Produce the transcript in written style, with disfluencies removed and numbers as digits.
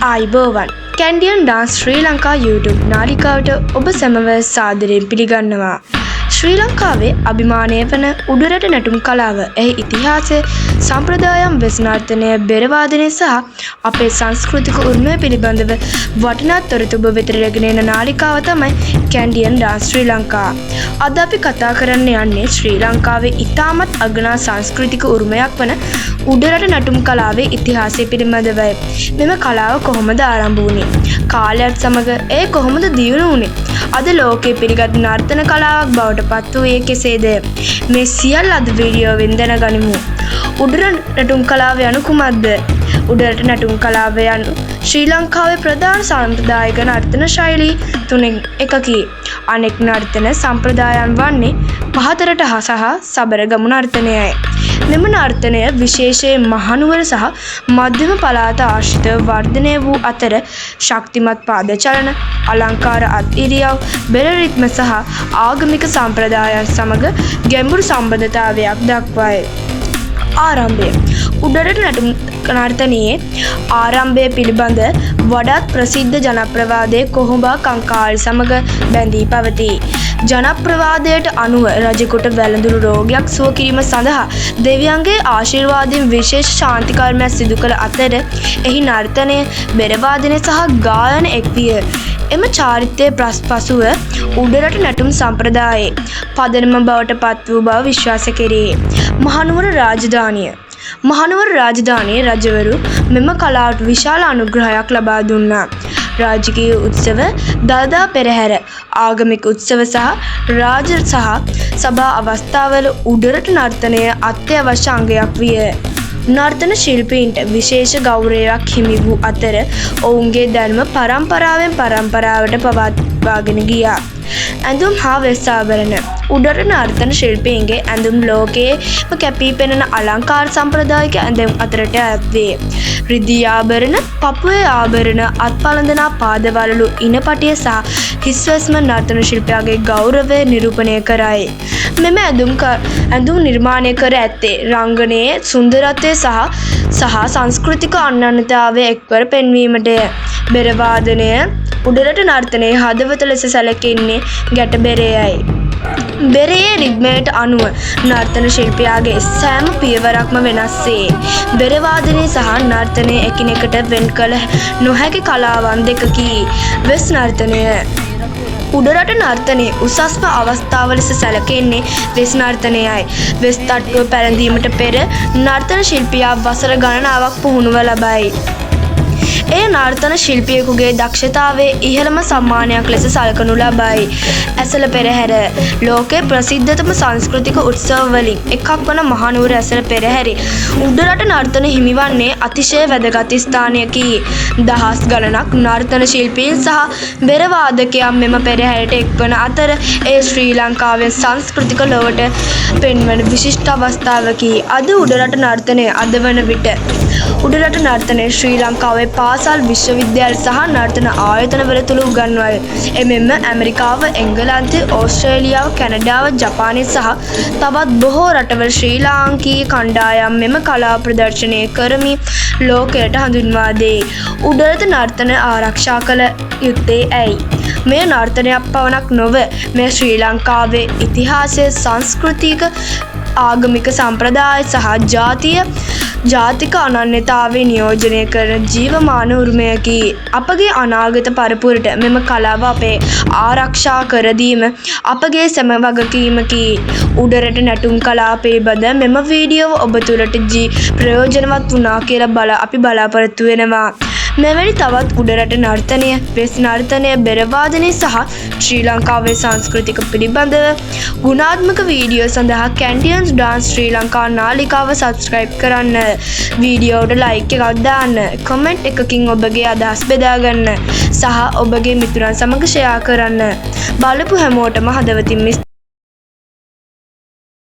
ආයිබෝවන් Canadian dance ශ්‍රී Lanka YouTube නාලිකාවට ඔබ සැමව සාදරයෙන් පිළිගන්නවා. ශ්‍රී ලංකාවේ අභිමානය වන උඩරට නැටුම් කලාව එහි ඉතිහාසය සම්ප්‍රදායම් වෙස්නාර්ථනය බෙරවාදනය සහ අපේ සංස්කෘතික උරුමය පිළිබඳව වටිනා තොරතුරු වෙතට රැගෙන එන නාලිකාව තමයි කැන්ඩියන් ඩාන්ස් ශ්‍රී ලංකා. අද අපි කතා කරන්න යන්නේ ශ්‍රී ලංකාවේ ඉතාමත් අගනා සංස්කෘතික උරුමයක් වන උඩරට නැටුම් කලාවේ ඉතිහාසය පිළිබඳවයි. මෙම කලාව කොහොමද ආරම්භ වුණේ? කාලයත් සමග එය කොහොමද දියුණු වුණේ? අද ලෝකයේ පිළිගත් නර්තන කලාවක් බවට පත් වූයේ කෙසේද? මේ සියල්ල අද වීඩියෝවෙන් දැනගනිමු. උඩරට නැටුම් කලාව යනු කුමක්ද? උඩරට නැටුම් කලාව යනු ශ්‍රී ලංකාවේ ප්‍රධාන සම්ප්‍රදායික නර්තන ශෛලී තුනෙන් එකකි. අනෙක් නර්තන සම්ප්‍රදායන් වන්නේ පහතරට සහ සබරගමු නර්තනයයි. මෙම නර්තනය විශේෂයෙන් මහනුවර සහ මධ්‍යම පළාත ආශ්‍රිතව වර්ධනය වූ අතර ශක්තිමත් පාද චලන, අලංකාර අත් ඉරියව්, බෙර රිද්ම සහ ආගමික සම්ප්‍රදායන් සමග ගැඹුරු සම්බන්ධතාවයක් දක්වයි. ආරම්භය. උඩරට නැටුම් නර්තනයේ ආරම්භය පිළිබඳ වඩාත් ප්‍රසිද්ධ ජනප්‍රවාදයේ කොහොඹා කංකාල් සමග බැඳී පවතී. ජනප්‍රවාදයට අනුව රජෙකුට වැළඳුණු රෝගයක් සුව කිරීම සඳහා දෙවියන්ගේ ආශිර්වාදයෙන් විශේෂ ශාන්ති කර්මයක් සිදු කළ අතර එහි නර්තනය, බෙරවාදනය සහ ගායන එක් විය. එම චාරිත්‍රයේ පසුව උඩරට නැටුම් සම්ප්‍රදායේ පදනම බවට පත් වූ බව විශ්වාස කෙරේ. මහනුවර රාජධානිය. මහනුවර රාජධානියේ රජවරු මෙම කලාවට විශාල අනුග්‍රහයක් ලබා දුන්නා. රාජකීය උත්සව, දළදා පෙරහැර, ආගමික උත්සව සහ රාජ සහ සභා අවස්ථාවල උඩරට නර්තනය අත්‍යවශ්‍ය අංගයක් විය. නර්තන ශිල්පීන්ට විශේෂ ගෞරවයක් හිමි වූ අතර ඔවුන්ගේ දැනුම පරම්පරාවෙන් පරම්පරාවට පවත්වාගෙන ගියා. ඇඳුම් හා වෙස් ආභරණ. උඩරට නර්තන ශිල්පීන්ගේ ඇඳුම් ලෝකයේම කැපී පෙනෙන අලංකාර සම්ප්‍රදායික ඇඳුම් අතරට අයත් වේ. රිදී ආභරණ, පපුවේ ආභරණ, අත්පළඳනා පාදවලලු, ඉනපටිය සහ හිස්වැස්ම නර්තන ශිල්පියාගේ ගෞරවය නිරූපණය කරයි. මෙම ඇඳුම් නිර්මාණය කර ඇත්තේ රංගනයේ සුන්දරත්වය සහ සංස්කෘතික අනන්‍යතාවය එක්වර පෙන්වීමටය. බෙරවාදනය. උඩරට නර්තනයේ හදවත ලෙස සැලකෙන්නේ ගැට බෙරයයි. බෙරයේ රිද්මයට අනුව නර්තන ශිල්පියාගේ සෑම පියවරක්ම වෙනස් වේ. බෙරවාදනය සහ නර්තනය එකිනෙකට වෙන් කළ නොහැකි කලාවන් දෙකකි. වෙස් නර්තනය. උඩරට නර්තනයේ උසස්ම අවස්ථාව ලෙස සැලකෙන්නේ වෙස් නර්තනයයි. වෙස් තට්ටුව පැළඳීමට පෙර නර්තන ශිල්පියා වසර ගණනාවක් පුහුණුව ලබයි. එය නර්තන ශිල්පියෙකුගේ දක්ෂතාවයේ ඉහළම සම්මානයක් ලෙස සලකනු ලබයි. ඇසළ පෙරහැර. ලෝකයේ ප්‍රසිද්ධතම සංස්කෘතික උත්සව වලින් එකක් වන මහනුවර ඇසළ පෙරහැරේ උඩරට නර්තන හිමිවන්නේ අතිශය වැදගත් ස්ථානයකි. දහස් ගණනක් නර්තන ශිල්පීන් සහ බෙරවාදකයන් මෙම පෙරහැරට එක්වන අතර එය ශ්‍රී ලංකාවේ සංස්කෘතික ලොවට පෙන්වන විශිෂ්ට අවස්ථාවකි. අද උඩරට නර්තනය අද වන විට උඩරට නර්තනය ශ්‍රී ලංකාවේ පාසල්, විශ්වවිද්‍යාල සහ නර්තන ආයතනවල තුල උගන්වයි. එමෙන්ම ඇමරිකාව, එංගලන්තය, ඕස්ට්‍රේලියාව, කැනඩාව, ජපානය සහ තවත් බොහෝ රටවල ශ්‍රී ලාංකීය කණ්ඩායම් මෙම කලාව ප්‍රදර්ශනය කරමින් ලෝකයට හඳුන්වා දෙයි. උඩරට නර්තන ආරක්ෂා කළ යුත්තේ ඇයි? මෙය නර්තනයක් පමණක් නොව මෙය ශ්‍රී ලංකාවේ ඉතිහාසය, සංස්කෘතික, ආගමික සම්ප්‍රදාය සහ ජාතික අනන්‍යතාවය නියෝජනය කරන ජීවමාන උරුමයකි. අපගේ අනාගත පරපුරට මෙම කලාව අපේ ආරක්ෂා කර දීම අපගේ සැම වගකීමකි. උඩරට නැටුම් කලාව පිළිබඳ මෙම වීඩියෝව ඔබ තුළට ප්‍රයෝජනවත් වුණා කියලා අපි බලාපොරොත්තු වෙනවා. මෙවැනි තවත් උඩරට නර්තනය, වෙස් නර්තනය, බෙරවාදනය සහ ශ්‍රී ලංකාවේ සංස්කෘතික පිළිබඳව ගුණාත්මක වීඩියෝ සඳහා කැන්ඩියන්ස් ඩාන්ස් ශ්‍රී ලංකා නාලිකාව සබ්ස්ක්‍රයිබ් කරන්න. වීඩියෝවට ලයික් එකක් දාන්න. කමෙන්ට් එකකින් ඔබගේ අදහස් බෙදාගන්න. සහ ඔබගේ මිතුරන් සමග ෂෙයා කරන්න. බලපු හැමෝටම හදවතින්ම